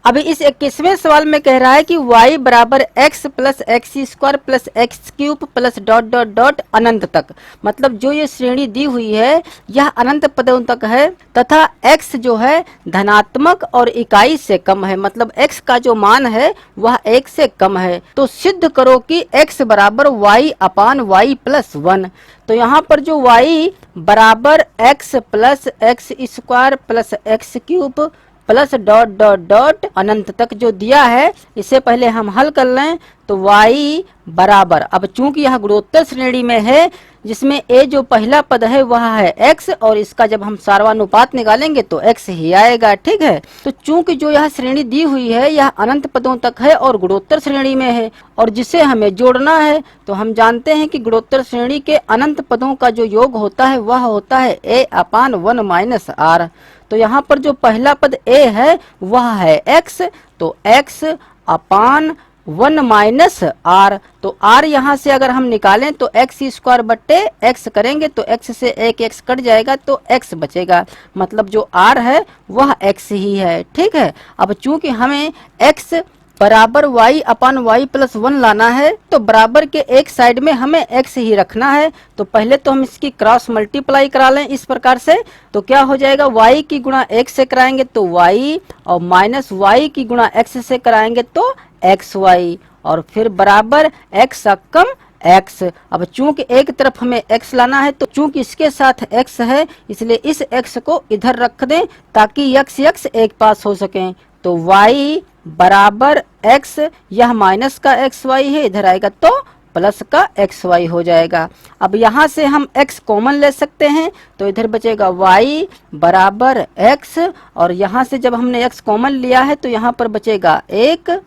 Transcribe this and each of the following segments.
अभी इस 21वें सवाल में कह रहा है कि y बराबर x plus x square plus x cube plus dot dot dot अनंत तक, मतलब जो ये श्रेणी दी हुई है यह अनंत पदों तक है तथा x जो है धनात्मक और इकाई से कम है, मतलब x का जो मान है वह 1 से कम है। तो सिद्ध करो कि x बराबर y अपान वाई प्लस 1। तो यहाँ पर जो y बराबर x plus x square plus x cube plus dot dot dot अनंत तक जो दिया है, इसे पहले हम हल कर लें। तो y बराबर, अब चूंकि यह गुणोत्तर श्रेणी में है जिसमें a जो पहला पद है वह है x और इसका जब हम सार्वनुपात निकालेंगे तो x ही आएगा। ठीक है, तो चूंकि जो यह श्रेणी दी हुई है यह अनंत पदों तक है और गुणोत्तर श्रेणी में है और जिसे हमें जोड़ना है, तो हम जानते हैं कि गुणोत्तर श्रेणी के अनंत पदों का जो योग होता है वह होता है a अपान 1 माइनस आर। तो यहाँ पर जो पहला पद a है वह है x, तो x अपान 1 माइनस आर। तो r यहाँ से अगर हम निकालें तो एक्स स्क्वायर बट्टे x करेंगे तो x से एक x कट जाएगा तो x बचेगा, मतलब जो r है वह x ही है। ठीक है, अब चूंकि हमें x बराबर y अपान वाई प्लस 1 लाना है तो बराबर के एक साइड में हमें x ही रखना है। तो पहले तो हम इसकी क्रॉस मल्टीप्लाई करा लें इस प्रकार से, तो क्या हो जाएगा y की गुणा x से कराएंगे तो y और माइनस y की गुणा x से कराएंगे तो xy और फिर बराबर x कम x। अब चूंकि एक तरफ हमें x लाना है तो चूंकि इसके साथ x है इसलिए इस x को इधर रख दें ताकि x एक पास हो सके। तो y बराबर x, यह माइनस का xy है, इधर आएगा तो प्लस का xy हो जाएगा। अब यहाँ से हम x कॉमन ले सकते हैं तो इधर बचेगा y बराबर x और यहाँ से जब हमने x कॉमन लिया है तो यहाँ पर बचेगा 1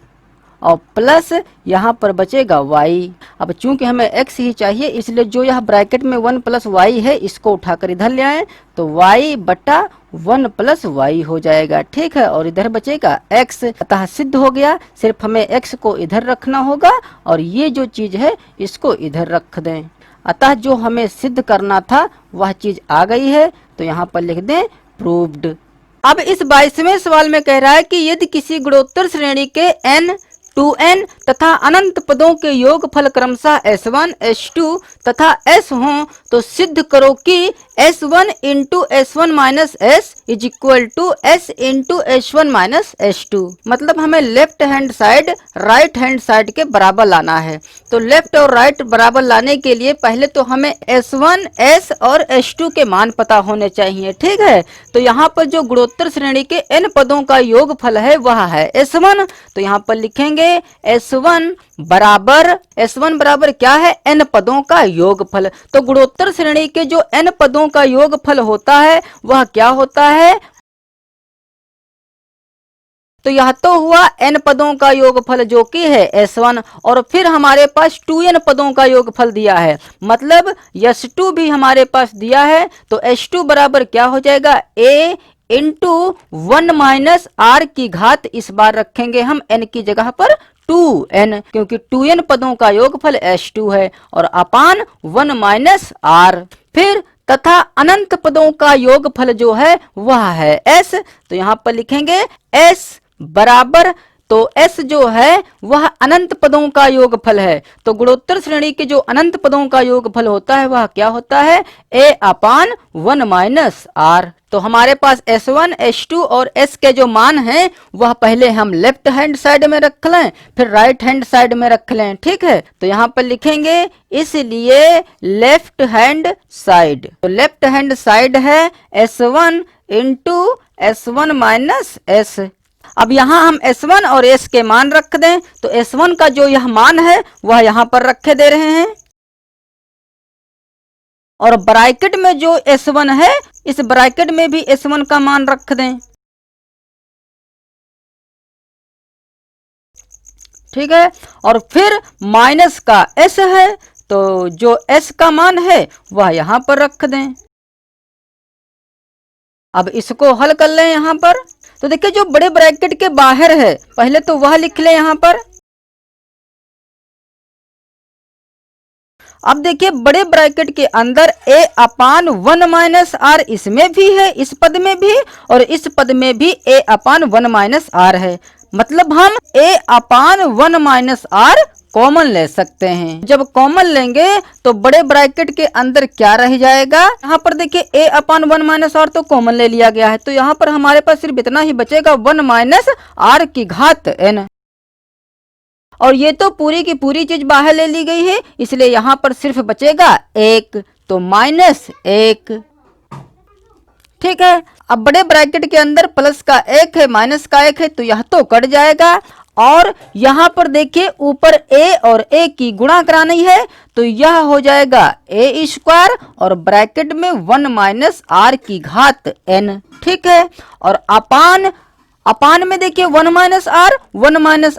और प्लस यहाँ पर बचेगा y। अब चूंकि हमें x ही चाहिए इसलिए जो यह ब्रैकेट में 1 प्लस y है इसको उठाकर इधर ले आए तो y बटा 1 प्लस y हो जाएगा। ठीक है, और इधर बचेगा x, अतः सिद्ध हो गया। सिर्फ हमें x को इधर रखना होगा और ये जो चीज है इसको इधर रख दें। अतः जो हमें सिद्ध करना था वह चीज आ गई है, तो यहाँ पर लिख दें प्रूव्ड। अब इस 22वें सवाल में कह रहा है कि यदि किसी गुणोत्तर श्रेणी के n 2n तथा अनंत पदों के योगफल क्रमशः s1 s2 तथा s हों तो सिद्ध करो कि s1 into s1 minus s is equal to s into s1 minus s2। मतलब हमें left hand side right hand side के बराबर लाना है। तो लेफ्ट और राइट बराबर लाने के लिए पहले तो हमें s1 s और s2 के मान पता होने चाहिए। ठीक है, तो यहाँ पर जो गुणोत्तर श्रेणी के n पदों का योगफल है वह है s1। तो यहाँ पर लिखेंगे S1 बराबर क्या है, n पदों का योगफल। तो गुणोत्तर श्रेणी के जो n पदों का योगफल होता है वह क्या होता है, तो यह तो हुआ n पदों का योगफल जो कि है S1 और फिर हमारे पास 2n पदों का योगफल दिया है, मतलब S2 भी हमारे पास दिया है। तो S2 बराबर क्या हो जाएगा, a इंटू 1 माइनस आर की घात, इस बार रखेंगे हम n की जगह पर 2n क्योंकि 2n पदों का योगफल S2 है और अपान 1 माइनस आर। फिर तथा अनंत पदों का योगफल जो है वह है s। तो यहाँ पर लिखेंगे s बराबर, तो s जो है वह अनंत पदों का योगफल है। तो गुणोत्तर श्रेणी के जो अनंत पदों का योगफल होता है वह क्या होता है, a अपान 1 माइनस आर। तो हमारे पास s1 s2 और s के जो मान हैं वह पहले हम लेफ्ट हैंड साइड में रख लें फिर राइट हैंड साइड में रख लें। ठीक है, तो यहाँ पर लिखेंगे इसलिए लेफ्ट हैंड साइड, तो लेफ्ट हैंड साइड है s1 into s1 minus s। अब यहाँ हम S1 और S के मान रख दें तो S1 का जो यह मान है वह यहाँ पर रखे दे रहे हैं और ब्रैकेट में जो S1 है इस ब्रैकेट में भी S1 का मान रख दें। ठीक है, और फिर माइनस का S है तो जो S का मान है वह यहाँ पर रख दें। अब इसको हल कर लें यहाँ पर, तो देखिए जो बड़े ब्रैकेट के बाहर है पहले तो वह लिख ले यहाँ पर। अब देखिए बड़े ब्रैकेट के अंदर a अपान 1 माइनस आर इसमें भी है, इस पद में भी और इस पद में भी a अपान 1 माइनस आर है। मतलब हम a upon 1 minus r common ले सकते हैं। जब कॉमन लेंगे तो बड़े ब्रैकेट के अंदर क्या रह जाएगा, यहाँ पर देखिए a अपान 1 माइनस आर तो कॉमन ले लिया गया है, तो यहाँ पर हमारे पास सिर्फ इतना ही बचेगा 1 माइनस आर की घात n। और ये तो पूरी की पूरी चीज बाहर ले ली गई है, इसलिए यहाँ पर सिर्फ बचेगा 1, तो माइनस 1। ठीक है, अब बड़े ब्रैकेट के अंदर प्लस का 1 है माइनस का 1 है, तो यह तो कट जाएगा। और यहाँ पर देखिए ऊपर a और a की गुणा करानी है, तो यह हो जाएगा a स्क्वायर और ब्रैकेट में 1 माइनस आर की घात n। ठीक है, और अपान में देखिए 1 माइनस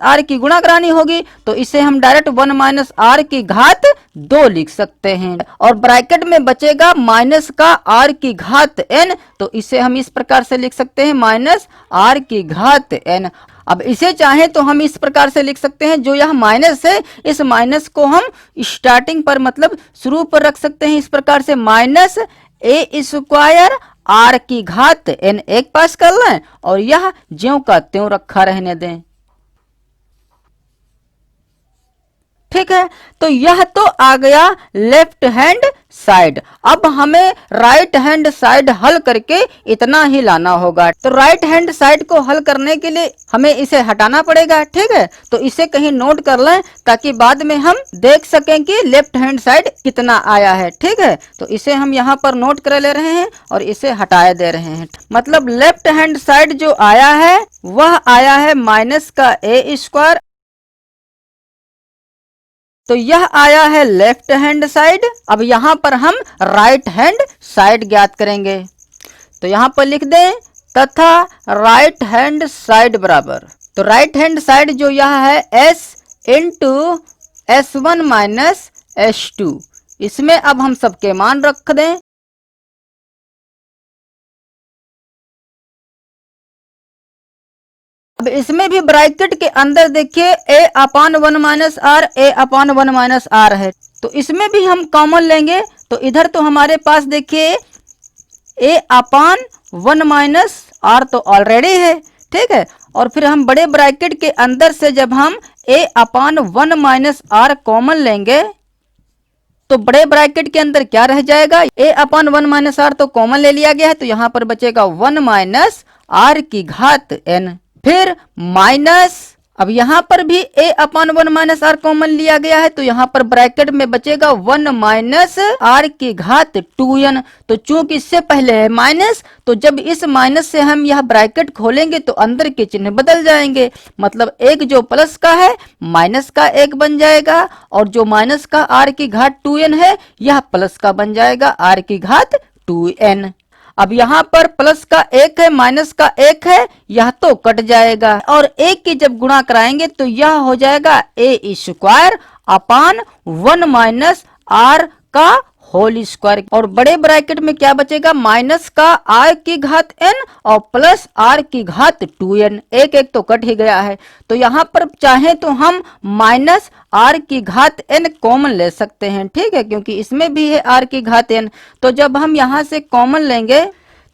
आर की गुणा करानी होगी, तो इसे हम डायरेक्ट 1 माइनस आर की घात 2 लिख सकते हैं। और ब्रैकेट में बचेगा माइनस का आर की घात n, तो इसे हम इस प्रकार से लिख सकते हैं माइनस आर की घात n। अब इसे चाहे तो हम इस प्रकार से लिख सकते हैं, जो यह माइनस है इस माइनस को हम स्टार्टिंग पर मतलब शुरू पर रख सकते हैं, इस प्रकार से माइनस a स्क्वायर आर की घात n एक पास कर लें और यह ज्यों का त्यों रखा रहने दें। ठीक है, तो यह तो आ गया लेफ्ट हैंड साइड। अब हमें राइट हैंड साइड हल करके इतना ही लाना होगा। तो राइट हैंड साइड को हल करने के लिए हमें इसे हटाना पड़ेगा। ठीक है, तो इसे कहीं नोट कर लें ताकि बाद में हम देख सकें कि लेफ्ट हैंड साइड कितना आया है। ठीक है, तो इसे हम यहाँ पर नोट कर ले रहे हैं और इसे हटाए दे रहे हैं। मतलब लेफ्ट हैंड साइड जो आया है वह आया है माइनस का a स्क्वायर, तो यह आया है लेफ्ट हैंड साइड। अब यहाँ पर हम राइट हैंड साइड ज्ञात करेंगे, तो यहाँ पर लिख दें तथा राइट हैंड साइड बराबर, तो राइट हैंड साइड जो यह है s into s1 minus s2, इसमें अब हम सबके मान रख दें। अब इसमें भी ब्रैकेट के अंदर देखिए a upon 1 minus r a upon 1 minus r है, तो इसमें भी हम कॉमन लेंगे, तो इधर तो हमारे पास देखिए a अपान 1 माइनस आर तो ऑलरेडी है। ठीक है, और फिर हम बड़े ब्रैकेट के अंदर से जब हम a upon 1 minus r common लेंगे तो बड़े ब्रैकेट के अंदर क्या रह जाएगा, a अपान 1 माइनस आर तो कॉमन ले लिया गया है, तो यहाँ पर बचेगा 1 माइनस आर की घात n। फिर माइनस, अब यहाँ पर भी a upon 1 minus r common लिया गया है, तो यहाँ पर ब्रैकेट में बचेगा 1 माइनस आर की घात 2n। तो चूंकि इससे पहले है माइनस, तो जब इस माइनस से हम यह ब्रैकेट खोलेंगे तो अंदर के चिन्ह बदल जाएंगे, मतलब एक जो प्लस का है माइनस का एक बन जाएगा, और जो माइनस का आर की घात 2n है यह प्लस का बन जाएगा आर की घात 2n। अब यहाँ पर प्लस का 1 है माइनस का 1 है, यह तो कट जाएगा, और 1 की जब गुणा कराएंगे तो यह हो जाएगा a square upon 1 minus r का होल स्क्वायर। और बड़े ब्रैकेट में क्या बचेगा, माइनस का आर की घात n और प्लस आर की घात 2n। एक एक तो कट ही गया है, तो यहाँ पर चाहे तो हम माइनस आर की घात n कॉमन ले सकते हैं। ठीक है, क्योंकि इसमें भी है आर की घात n, तो जब हम यहाँ से कॉमन लेंगे,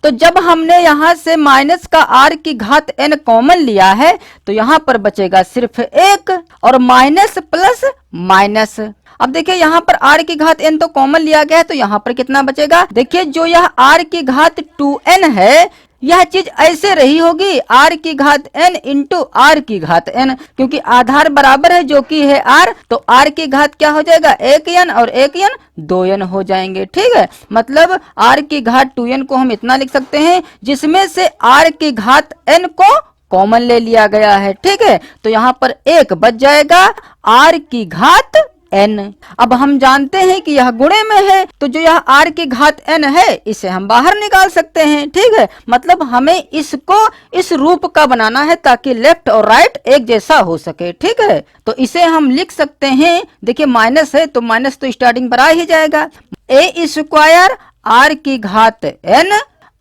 तो जब हमने यहाँ से माइनस का आर की घात n कॉमन लिया है तो यहाँ पर बचेगा सिर्फ 1 और माइनस प्लस माइनस। अब देखिए यहाँ पर आर की घात n तो कॉमन लिया गया है, तो यहाँ पर कितना बचेगा, देखिए जो यह आर की घात 2n है यह चीज ऐसे रही होगी आर की घात n इंटू आर की घात n, क्योंकि आधार बराबर है जो कि है आर, तो आर की घात क्या हो जाएगा 1n और 1n 2n हो जाएंगे। ठीक है, मतलब आर की घात 2n को हम इतना लिख सकते हैं जिसमें से आर की घात n को कॉमन ले लिया गया है। ठीक है, तो यहाँ पर 1 बच जाएगा आर की घात n। अब हम जानते हैं कि यह गुणे में है, तो जो यह r की घात n है इसे हम बाहर निकाल सकते हैं। ठीक है, मतलब हमें इसको इस रूप का बनाना है ताकि लेफ्ट और राइट एक जैसा हो सके। ठीक है, तो इसे हम लिख सकते हैं, देखिए माइनस है तो माइनस तो स्टार्टिंग पर आ ही जाएगा, a स्क्वायर r की घात n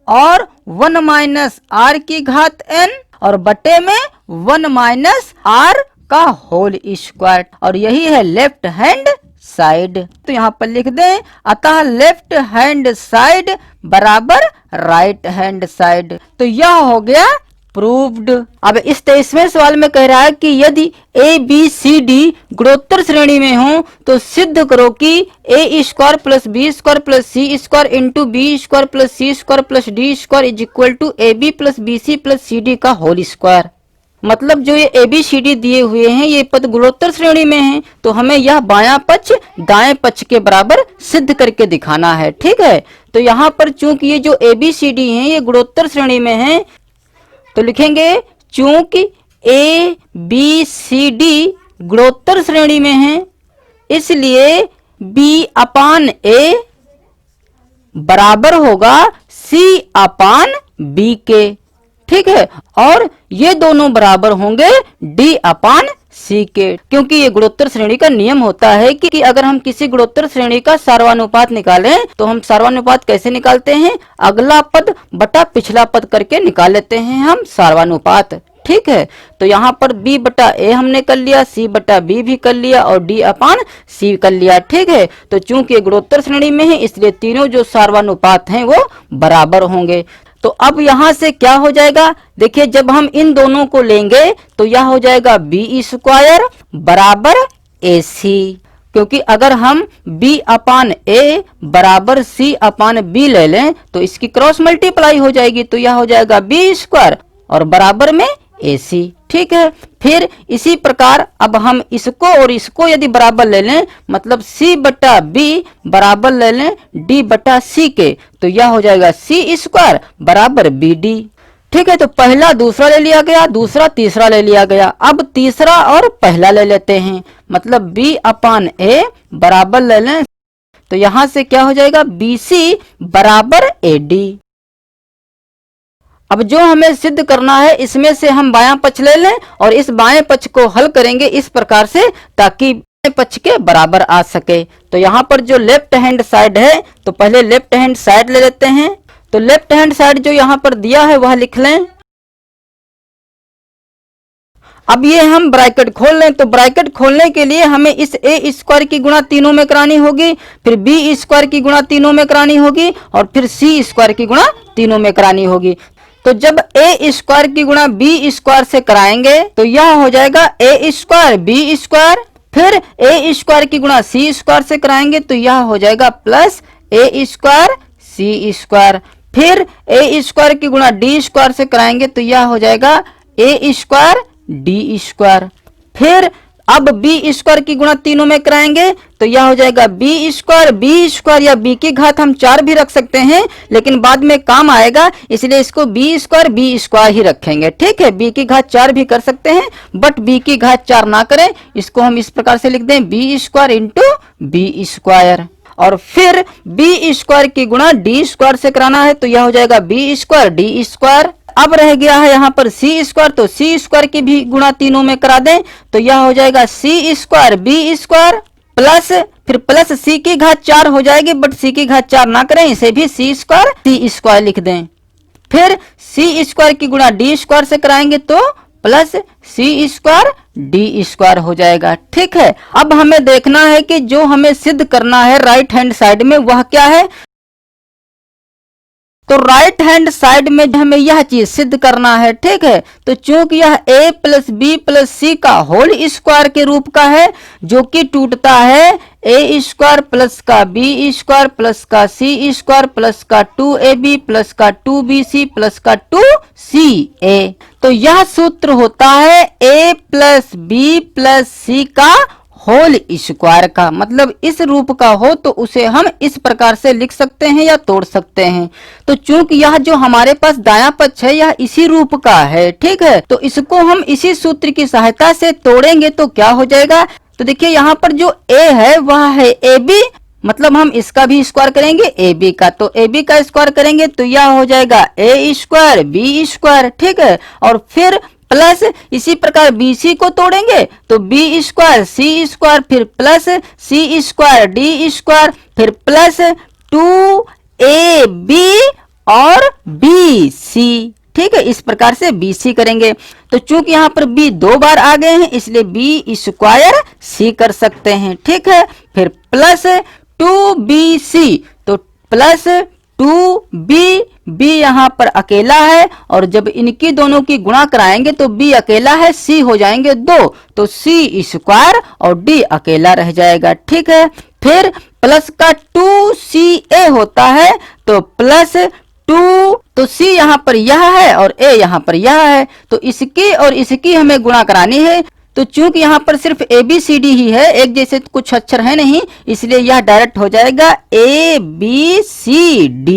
और 1 माइनस आर की घात n और बटे में 1 माइनस आर का होल स्क्वायर, और यही है लेफ्ट हैंड साइड। तो यहाँ पर लिख दें, अतः लेफ्ट हैंड साइड बराबर राइट हैंड साइड। तो यह हो गया प्रूव्ड। अब इस 23वें सवाल में कह रहा है कि यदि ए बी सी डी गुणोत्तर श्रेणी में हो तो सिद्ध करो कि a square plus b square plus c square into b square plus c square plus d square is equal to a b plus b c plus c d का whole square. मतलब जो ये ए बी सी डी दिए हुए हैं ये पद गुणोत्तर श्रेणी में हैं, तो हमें यह बायां पक्ष दाएं पक्ष के बराबर सिद्ध करके दिखाना है। ठीक है, तो यहाँ पर चूंकि ये जो ए बी सी डी हैं ये गुणोत्तर श्रेणी में हैं, तो लिखेंगे चूंकि ए बी सी डी गुणोत्तर श्रेणी में है इसलिए बी अपान ए बराबर होगा सी अपान बी के। ठीक है, और ये दोनों बराबर होंगे डी अपान सी के, क्योंकि ये गुणोत्तर श्रेणी का नियम होता है कि अगर हम किसी गुणोत्तर श्रेणी का सार्वनुपात निकालें तो हम सार्वनुपात कैसे निकालते हैं, अगला पद बटा पिछला पद करके निकाल लेते हैं हम सार्वनुपात। ठीक है, तो यहाँ पर b बटा ए हमने कर लिया, c बटा b भी कर लिया और d अपान c कर लिया। ठीक है, तो चूंकि गुणोत्तर श्रेणी में है इसलिए तीनों जो सार्वनुपात हैं वो बराबर होंगे। तो अब यहाँ से क्या हो जाएगा, देखिए जब हम इन दोनों को लेंगे तो यह हो जाएगा बी स्क्वायर बराबर ए सी, क्योंकि अगर हम b अपान ए बराबर c अपान b ले लें तो इसकी क्रॉस मल्टीप्लाई हो जाएगी, तो यह हो जाएगा बी स्क्वायर और बराबर में ए सी। ठीक है, फिर इसी प्रकार अब हम इसको और इसको यदि बराबर ले लें, मतलब c बटा b बराबर ले लें d बटा c के, तो यह हो जाएगा c स्क्वायर बराबर बी डी। ठीक है, तो पहला दूसरा ले लिया गया, दूसरा तीसरा ले लिया गया। अब तीसरा और पहला ले लेते हैं, मतलब b अपान ए बराबर ले लें, तो यहां से क्या हो जाएगा बी सी बराबर ए डी। अब जो हमें सिद्ध करना है इसमें से हम बायां पक्ष ले लें और इस बाएं पक्ष को हल करेंगे इस प्रकार से ताकि बाएं पक्ष के बराबर आ सके। तो यहाँ पर जो लेफ्ट हैंड साइड है तो पहले लेफ्ट हैंड साइड ले लेते हैं, तो लेफ्ट हैंड साइड जो यहाँ पर दिया है वह लिख लें। अब ये हम ब्रैकेट खोल लें, तो ब्रैकेट खोलने के लिए हमें इस ए स्क्वायर की गुणा तीनों में करानी होगी, फिर बी स्क्वायर की गुणा तीनों में करानी होगी और फिर सी स्क्वायर की गुणा तीनों में करानी होगी। तो जब ए स्क्वायर की गुणा बी स्क्वायर से कराएंगे तो यह हो जाएगा ए स्क्वायर बी स्क्वायर, फिर ए स्क्वायर की गुणा सी स्क्वायर से कराएंगे तो यह हो जाएगा प्लस ए स्क्वायर सी स्क्वायर, फिर ए स्क्वायर की गुणा डी स्क्वायर से कराएंगे तो यह हो जाएगा ए स्क्वायर डी स्क्वायर, फिर अब बी स्क्वायर की गुणा तीनों में कराएंगे तो यह हो जाएगा बी स्क्वायर या बी की घात हम 4 भी रख सकते हैं लेकिन बाद में काम आएगा इसलिए इसको बी स्क्वायर ही रखेंगे। ठीक है, बी की घात 4 भी कर सकते हैं बट बी की घात 4 ना करें, इसको हम इस प्रकार से लिख दें b square into b square, और फिर बी स्क्वायर की गुणा डी स्क्वायर से कराना है तो यह हो जाएगा बी स्क्वायर डी स्क्वायर। अब रह गया है यहाँ पर सी स्क्वायर, तो सी स्क्वायर की भी गुणा तीनों में करा दें तो यह हो जाएगा सी स्क्वायर बी स्क्वायर प्लस फिर प्लस सी की घात 4 हो जाएगी बट सी की घात 4 ना करें, इसे भी सी स्क्वायर लिख दें, फिर सी स्क्वायर की गुणा डी स्क्वायर से कराएंगे तो plus c square D square हो जाएगा। ठीक है, अब हमें देखना है कि जो हमें सिद्ध करना है राइट हैंड साइड में वह क्या है, तो राइट हैंड साइड में हमें यह चीज सिद्ध करना है। ठीक है, तो चूंकि यह a प्लस बी प्लस सी का होल स्क्वायर के रूप का है जो कि टूटता है ए स्क्वायर प्लस का बी स्क्वायर प्लस का सी स्क्वायर प्लस का 2ab प्लस का 2bc प्लस का 2ca, तो यह सूत्र होता है a प्लस बी प्लस सी का होल स्क्वायर का, मतलब इस रूप का हो तो उसे हम इस प्रकार से लिख सकते हैं या तोड़ सकते हैं। तो चूंकि यह जो हमारे पास दायां पक्ष है यह इसी रूप का है, ठीक है, तो इसको हम इसी सूत्र की सहायता से तोड़ेंगे तो क्या हो जाएगा, तो देखिए यहाँ पर जो a है वह है ab, मतलब हम इसका भी स्क्वायर करेंगे ab का, तो ab का स्क्वायर करेंगे तो यह हो जाएगा a स्क्वायर बी स्क्वायर। ठीक है, और फिर प्लस इसी प्रकार BC को तोड़ेंगे तो बी स्क्वायर सी स्क्वायर फिर plus c square D square फिर प्लस 2ab और BC। ठीक है, इस प्रकार से BC करेंगे, तो चूंकि यहाँ पर B 2 बार आ गए हैं इसलिए B स्क्वायर C कर सकते हैं। ठीक है, फिर प्लस 2BC तो प्लस 2b, b यहाँ पर अकेला है और जब इनकी दोनों की गुणा कराएंगे तो b अकेला है, c हो जाएंगे 2, तो c स्क्वायर और d अकेला रह जाएगा। ठीक है, फिर प्लस का 2ca होता है तो प्लस 2, तो c यहाँ पर यह है और a यहाँ पर यह है, तो इसकी और इसकी हमें गुणा करानी है। तो चूंकि यहाँ पर सिर्फ ABCD ही है, एक जैसे कुछ अक्षर है नहीं, इसलिए यह डायरेक्ट हो जाएगा ABCD।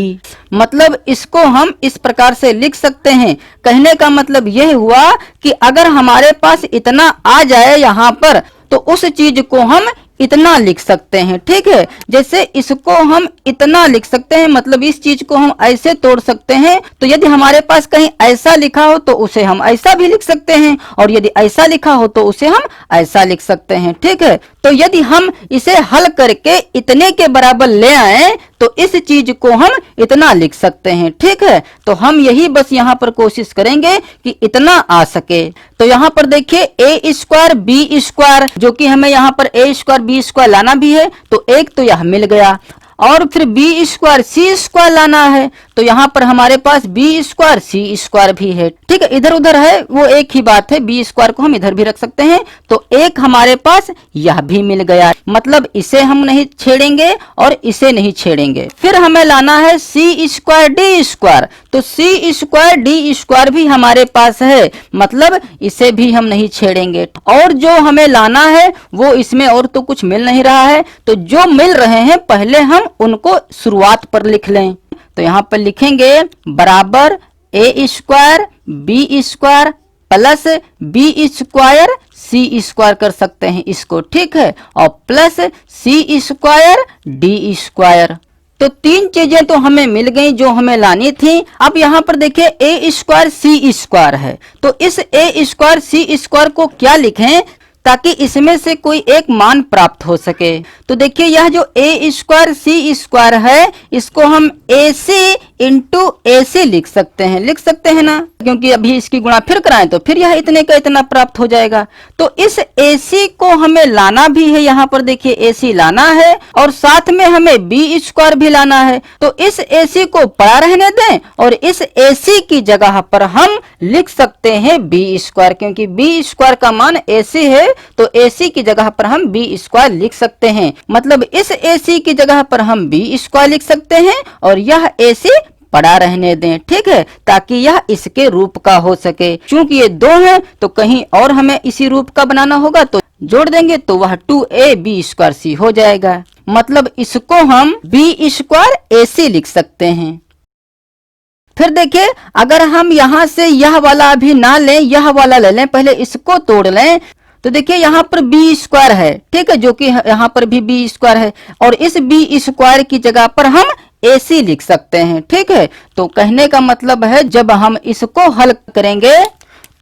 मतलब इसको हम इस प्रकार से लिख सकते हैं। कहने का मतलब यह हुआ कि अगर हमारे पास इतना आ जाए यहाँ पर तो उस चीज को हम इतना लिख सकते हैं। ठीक है, जैसे इसको हम इतना लिख सकते हैं, मतलब इस चीज को हम ऐसे तोड़ सकते हैं। तो यदि हमारे पास कहीं ऐसा लिखा हो तो उसे हम ऐसा भी लिख सकते हैं, और यदि ऐसा लिखा हो तो उसे हम ऐसा लिख सकते हैं। ठीक है, तो यदि हम इसे हल करके इतने के बराबर ले आए तो इस चीज को हम इतना लिख सकते हैं। ठीक है, तो हम यही बस यहाँ पर कोशिश करेंगे कि इतना आ सके। तो यहाँ पर देखिए a स्क्वायर b स्क्वायर, जो कि हमें यहाँ पर a स्क्वायर b स्क्वायर लाना भी है, तो एक तो यह मिल गया, और फिर b स्क्वायर c स्क्वायर लाना है, तो यहाँ पर हमारे पास b स्क्वायर c स्क्वायर भी है। ठीक है, इधर उधर है वो एक ही बात है, b स्क्वायर को हम इधर भी रख सकते हैं, तो एक हमारे पास यह भी मिल गया। मतलब इसे हम नहीं छेड़ेंगे और इसे नहीं छेड़ेंगे। फिर हमें लाना है c स्क्वायर d स्क्वायर, तो c स्क्वायर d स्क्वायर भी हमारे पास है, मतलब इसे भी हम नहीं छेड़ेंगे। और जो हमें लाना है वो इसमें और तो कुछ मिल नहीं रहा है, तो जो मिल रहे हैं पहले हम उनको शुरुआत पर लिख लें। तो यहाँ पर लिखेंगे बराबर a square b square plus b square c square कर सकते हैं इसको। ठीक है, और plus c square d square. तो तीन चीजें तो हमें मिल गई जो हमें लानी थी। अब यहाँ पर देखिए a स्क्वायर c स्क्वायर है, तो इस a स्क्वायर c स्क्वायर को क्या लिखें ताकि इसमें से कोई एक मान प्राप्त हो सके। तो देखिए यह जो a स्क्वायर c स्क्वायर है, इसको हम ac इंटू ac लिख सकते हैं ना, क्योंकि अभी इसकी गुणा फिर कराएं तो फिर यह इतने का इतना प्राप्त हो जाएगा। तो इस ac को हमें लाना भी है, यहाँ पर देखिए ac लाना है और साथ में हमें b स्क्वायर भी लाना है। तो इस ac को पड़ा रहने दें और इस ac की जगह पर हम लिख सकते हैं b स्क्वायर, क्योंकि b स्क्वायर का मान ac है, तो ac की जगह पर हम b स्क्वायर लिख सकते हैं। मतलब इस ac की जगह पर हम b स्क्वायर लिख सकते हैं और यह ac पड़ा रहने दें। ठीक है, ताकि यह इसके रूप का हो सके। चूंकि ये दो हैं तो कहीं और हमें इसी रूप का बनाना होगा, तो जोड़ देंगे तो वह 2ab स्क्वायर c हो जाएगा। मतलब इसको हम b स्क्वायर ac लिख सकते हैं। फिर देखिए अगर हम यहाँ से यह वाला अभी ना लें, यह वाला ले लें, पहले इसको तोड़ लें, तो देखिए यहाँ पर b स्क्वायर है। ठीक है, जो कि यहाँ पर भी b स्क्वायर है, और इस b स्क्वायर की जगह पर हम ac लिख सकते हैं। ठीक है, तो कहने का मतलब है जब हम इसको हल करेंगे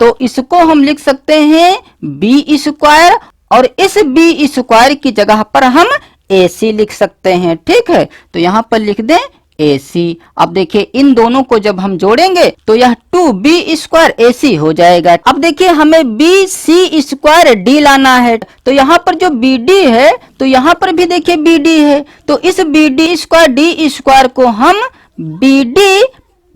तो इसको हम लिख सकते हैं b स्क्वायर और इस b स्क्वायर की जगह पर हम ac लिख सकते हैं। ठीक है, तो यहाँ पर लिख दें AC। अब देखिए इन दोनों को जब हम जोड़ेंगे तो यह 2b स्क्वायर AC हो जाएगा। अब देखिए हमें BC स्क्वायर D लाना है, तो यहाँ पर जो BD है तो यहाँ पर भी देखिए BD है, तो इस BD स्क्वायर D स्क्वायर को हम BD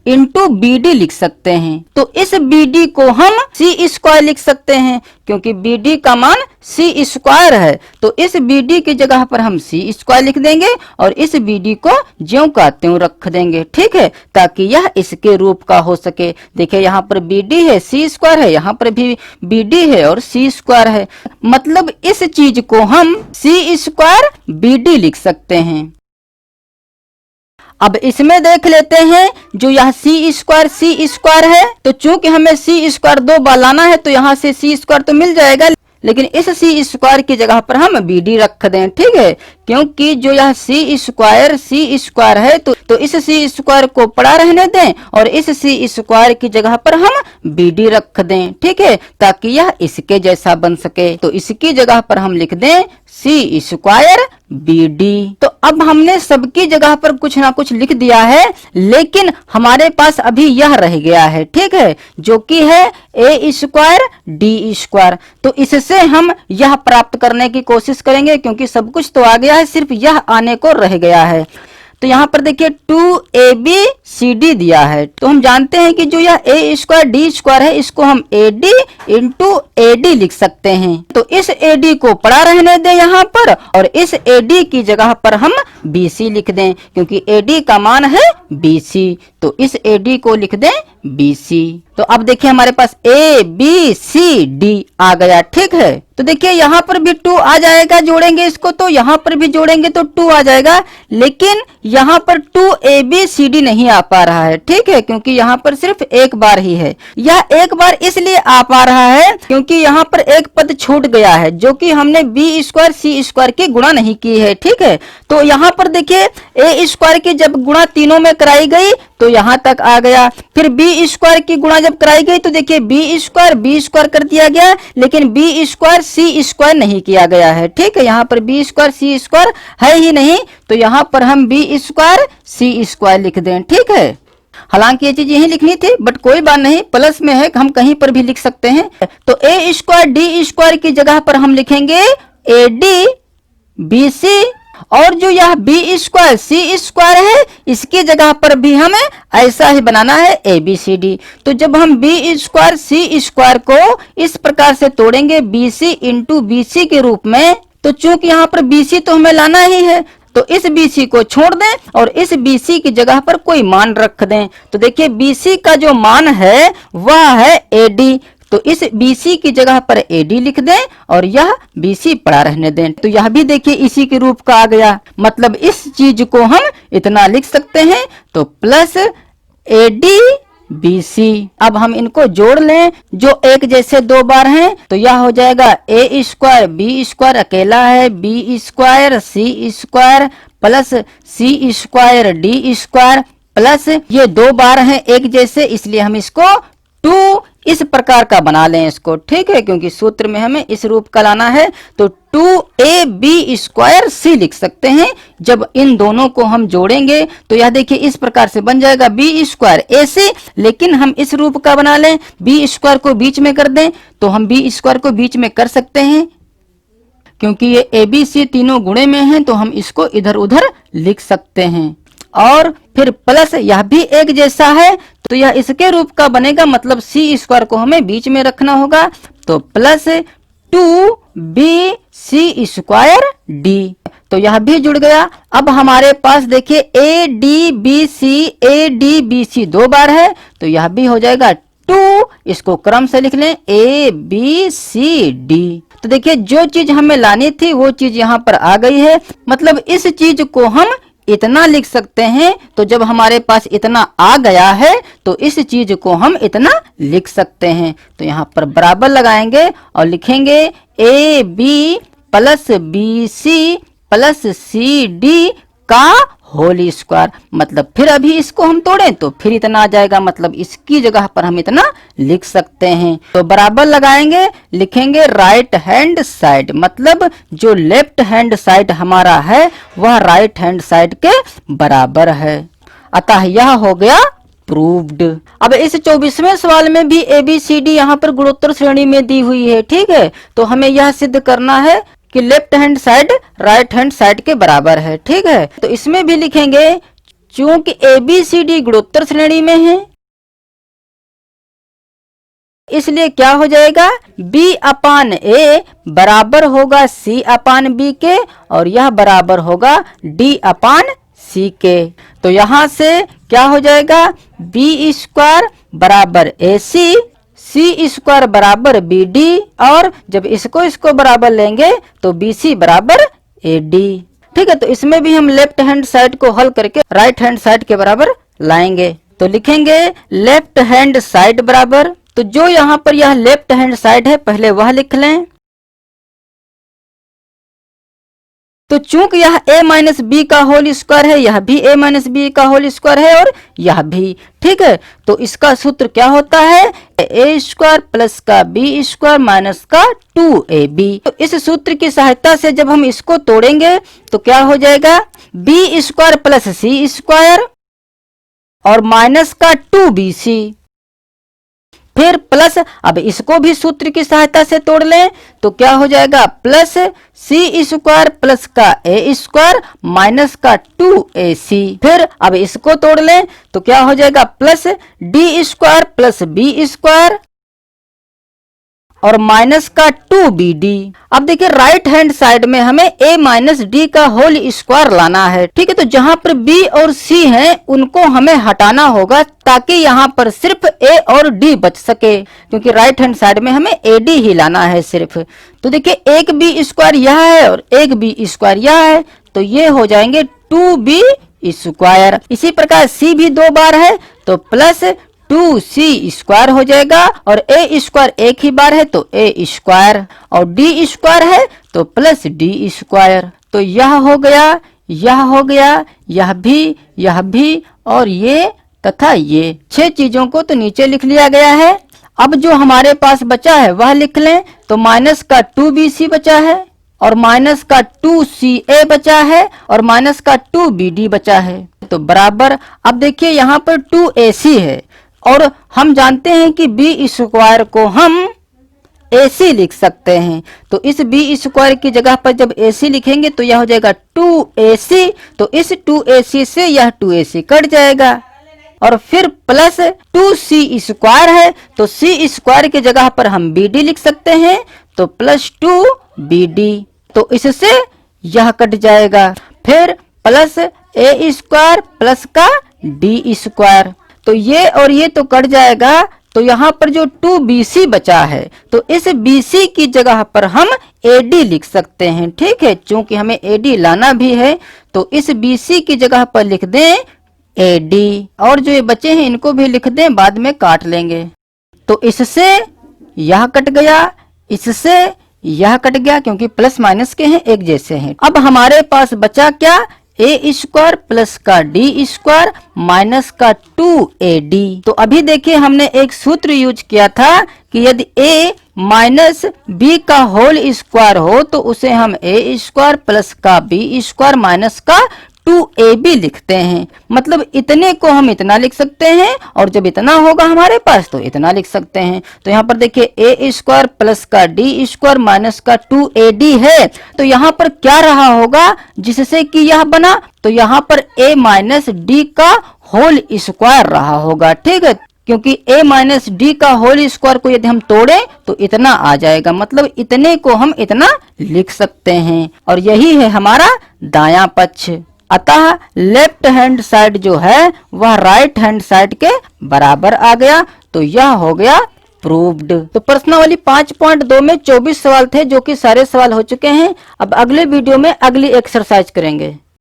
इंटू BD लिख सकते हैं। तो इस BD को हम C स्क्वायर लिख सकते हैं, क्योंकि BD का मान C स्क्वायर है, तो इस BD की जगह पर हम C स्क्वायर लिख देंगे और इस BD को ज्यों का त्यों रख देंगे। ठीक है, ताकि यह इसके रूप का हो सके। देखिए यहाँ पर BD है, C स्क्वायर है, यहाँ पर भी BD है और C स्क्वायर है, मतलब इस चीज को हम C स्क्वायर BD लिख सकते हैं। अब इसमें देख लेते हैं जो यह c स्क्वायर है, तो चूंकि हमें c स्क्वायर दो बार लाना है तो यहाँ से c स्क्वायर तो मिल जाएगा, लेकिन इस c स्क्वायर की जगह पर हम BD रख दें। ठीक है, क्योंकि जो यह c स्क्वायर है तो इस c स्क्वायर को पड़ा रहने दें और इस c स्क्वायर की जगह पर हम BD रख दें। ठीक है, ताकि यह इसके जैसा बन सके। तो इसकी जगह पर हम लिख दें c स्क्वायर BD। तो अब हमने सबकी जगह पर कुछ ना कुछ लिख दिया है, लेकिन हमारे पास अभी यह रह गया है। ठीक है, जो कि है a स्क्वायर D स्क्वायर। तो इससे हम यह प्राप्त करने की कोशिश करेंगे, क्योंकि सब कुछ तो आ गया है, सिर्फ यह आने को रह गया है। तो यहाँ पर देखिए 2ABCD दिया है, तो हम जानते हैं कि जो यह A²D² है इसको हम AD इंटू AD लिख सकते हैं। तो इस AD को पड़ा रहने दें यहाँ पर और इस AD की जगह पर हम BC लिख दें, क्योंकि AD का मान है BC, तो इस AD को लिख दें BC। तो अब देखिए हमारे पास ABCD आ गया, ठीक है। तो देखिए यहाँ पर भी 2 आ जाएगा, जोड़ेंगे इसको तो यहाँ पर भी जोड़ेंगे तो 2 आ जाएगा, लेकिन यहाँ पर 2ABCD नहीं आ पा रहा है, ठीक है, क्योंकि यहाँ पर सिर्फ एक बार ही है। यह एक बार इसलिए आ पा रहा है क्योंकि यहाँ पर एक पद छूट गया है, जो कि हमने B² C² की गुणा नहीं की है, ठीक है। तो यहाँ पर देखिए A² की जब गुणा तीनों में कराई गई तो यहाँ तक आ गया, फिर B² की गुणा जब कराई गई तो देखिए B² कर दिया गया, लेकिन B² C² नहीं किया गया है, ठीक है। यहाँ पर B² C² है ही नहीं, तो यहाँ पर हम B² C² लिख दें, ठीक है। हालांकि ये चीज यही लिखनी थी, बट कोई बात नहीं, प्लस में है, हम कहीं पर भी लिख सकते हैं। तो A² D² की जगह पर हम लिखेंगे AD BC, और जो यह B² C² है इसकी जगह पर भी हमें ऐसा ही बनाना है ABCD। तो जब हम B² C² को इस प्रकार से तोड़ेंगे BC इंटू BC के रूप में, तो चूंकि यहाँ पर BC तो हमें लाना ही है, तो इस BC को छोड़ दें और इस BC की जगह पर कोई मान रख दें। तो देखिए BC का जो मान है वह है AD, तो इस BC की जगह पर AD लिख दें और यह BC पड़ा रहने दें। तो यह भी देखिए इसी के रूप का आ गया, मतलब इस चीज को हम इतना लिख सकते हैं, तो प्लस AD BC। अब हम इनको जोड़ लें, जो एक जैसे दो बार हैं, तो यह हो जाएगा A² B² अकेला है B² C² plus C² D² plus ये दो बार हैं एक जैसे, इसलिए हम इसको 2 इस प्रकार का बना लें इसको, ठीक है, क्योंकि सूत्र में हमें इस रूप का लाना है। तो 2AB² C लिख सकते हैं। जब इन दोनों को हम जोड़ेंगे तो यह देखिए इस प्रकार से बन जाएगा B² AC, लेकिन हम इस रूप का बना लें, B² को बीच में कर दें, तो हम B² को बीच में कर सकते हैं, क्योंकि ये ABC तीनों गुणे में हैं, तो हम इसको इधर उधर लिख सकते हैं। और फिर प्लस यह भी एक जैसा है, तो यह इसके रूप का बनेगा, मतलब C² को हमें बीच में रखना होगा, तो प्लस 2BC² D। तो यह भी जुड़ गया। अब हमारे पास देखिए ADBC दो बार है, तो यह भी हो जाएगा 2, इसको क्रम से लिख लें ABCD। तो देखिए जो चीज हमें लानी थी वो चीज यहाँ पर आ गई है, मतलब इस चीज को हम इतना लिख सकते हैं। तो जब हमारे पास इतना आ गया है तो इस चीज को हम इतना लिख सकते हैं। तो यहाँ पर बराबर लगाएंगे और लिखेंगे AB plus BC plus CD का होल स्क्वायर, मतलब फिर अभी इसको हम तोड़ें तो फिर इतना आ जाएगा, मतलब इसकी जगह पर हम इतना लिख सकते हैं। तो बराबर लगाएंगे, लिखेंगे राइट हैंड साइड, मतलब जो लेफ्ट हैंड साइड हमारा है वह राइट हैंड साइड के बराबर है। अतः यह हो गया प्रूव्ड। अब इस 24वें सवाल में भी ABCD यहाँ पर गुणोत्तर श्रेणी में दी हुई है, ठीक है। तो हमें यह सिद्ध करना है कि left hand side right hand side के बराबर है, ठीक है। तो इसमें भी लिखेंगे चूंकि ABCD गुणोत्तर श्रेणी में है, इसलिए क्या हो जाएगा B/A बराबर होगा C/B के, और यह बराबर होगा D/C के। तो यहाँ से क्या हो जाएगा B² बराबर AC, C² बराबर BD, और जब इसको बराबर लेंगे तो BC बराबर AD, ठीक है। तो इसमें भी हम लेफ्ट हैंड साइड को हल करके राइट हैंड साइड के बराबर लाएंगे। तो लिखेंगे लेफ्ट हैंड साइड बराबर, तो जो यहाँ पर यह लेफ्ट हैंड साइड है पहले वह लिख लें। तो चूंकि यह A-B का होल स्क्वायर है, यह भी A-B का होल स्क्वायर है, और यह भी, ठीक है। तो इसका सूत्र क्या होता है A² प्लस का B² माइनस का 2AB। तो इस सूत्र की सहायता से जब हम इसको तोड़ेंगे तो क्या हो जाएगा B² प्लस C² और माइनस का 2BC फिर प्लस, अब इसको भी सूत्र की सहायता से तोड़ लें तो क्या हो जाएगा, प्लस सी स्क्वायर प्लस का ए स्क्वायर माइनस का 2ac। फिर अब इसको तोड़ लें तो क्या हो जाएगा, plus d square plus b square और माइनस का 2bd। अब देखिए राइट हैंड साइड में हमें a माइनस डी का होल स्क्वायर लाना है, ठीक है। तो जहां पर b और c हैं उनको हमें हटाना होगा ताकि यहाँ पर सिर्फ a और d बच सके, क्योंकि राइट हैंड साइड में हमें ad ही लाना है सिर्फ। तो देखिए एक b स्क्वायर यह है और एक b स्क्वायर यह है, तो ये हो जाएंगे 2b स्क्वायर। इसी प्रकार c भी 2 बार है तो प्लस 2c स्क्वायर हो जाएगा, और a स्क्वायर एक ही बार है तो a स्क्वायर, और d स्क्वायर है तो प्लस d स्क्वायर। तो यह हो गया, यह हो गया, यह भी और ये तथा ये 6 चीजों को तो नीचे लिख लिया गया है। अब जो हमारे पास बचा है वह लिख लें, तो माइनस का 2bc बचा है और माइनस का 2ca बचा है और माइनस का 2bd बचा है, तो बराबर। अब देखिए यहाँ पर 2ac है और हम जानते हैं कि b स्क्वायर को हम ac लिख सकते हैं, तो इस b स्क्वायर की जगह पर जब ac लिखेंगे तो यह हो जाएगा 2ac, तो इस 2ac से यह 2ac कट जाएगा, और फिर प्लस 2c स्क्वायर है तो c स्क्वायर की जगह पर हम bd लिख सकते हैं, तो प्लस 2bd, तो इससे यह कट जाएगा। फिर प्लस a स्क्वायर प्लस का d स्क्वायर, तो ये और ये तो कट जाएगा, तो यहाँ पर जो 2bc बचा है तो इस bc की जगह पर हम ad लिख सकते हैं, ठीक है। चूंकि हमें ad लाना भी है तो इस bc की जगह पर लिख दें ad, और जो ये बचे हैं इनको भी लिख दें, बाद में काट लेंगे। तो इससे यह कट गया, इससे यह कट गया, क्योंकि प्लस माइनस के हैं एक जैसे हैं। अब हमारे पास बचा क्या, a स्क्वायर प्लस का d स्क्वायर माइनस का 2ad। तो अभी देखिए हमने एक सूत्र यूज किया था कि यदि a माइनस b का होल स्क्वायर हो तो उसे हम a स्क्वायर प्लस का b स्क्वायर माइनस का 2ab लिखते हैं। मतलब इतने को हम इतना लिख सकते हैं और जब इतना होगा हमारे पास तो इतना लिख सकते हैं। तो यहाँ पर देखिए a स्क्वायर प्लस का d स्क्वायर माइनस का 2ad है, तो यहाँ पर क्या रहा होगा जिससे कि यह बना, तो यहाँ पर a माइनस डी का होल स्क्वायर रहा होगा, ठीक है। क्योंकि a माइनस डी का होल स्क्वायर को यदि हम तोड़ें तो इतना आ जाएगा, मतलब इतने को हम इतना लिख सकते हैं, और यही है हमारा दायां पक्ष। अतः लेफ्ट हैंड साइड जो है वह राइट हैंड साइड के बराबर आ गया, तो यह हो गया प्रूव्ड। तो प्रश्नावली 5.2 में 24 सवाल थे जो कि सारे सवाल हो चुके हैं। अब अगले वीडियो में अगली एक्सरसाइज करेंगे।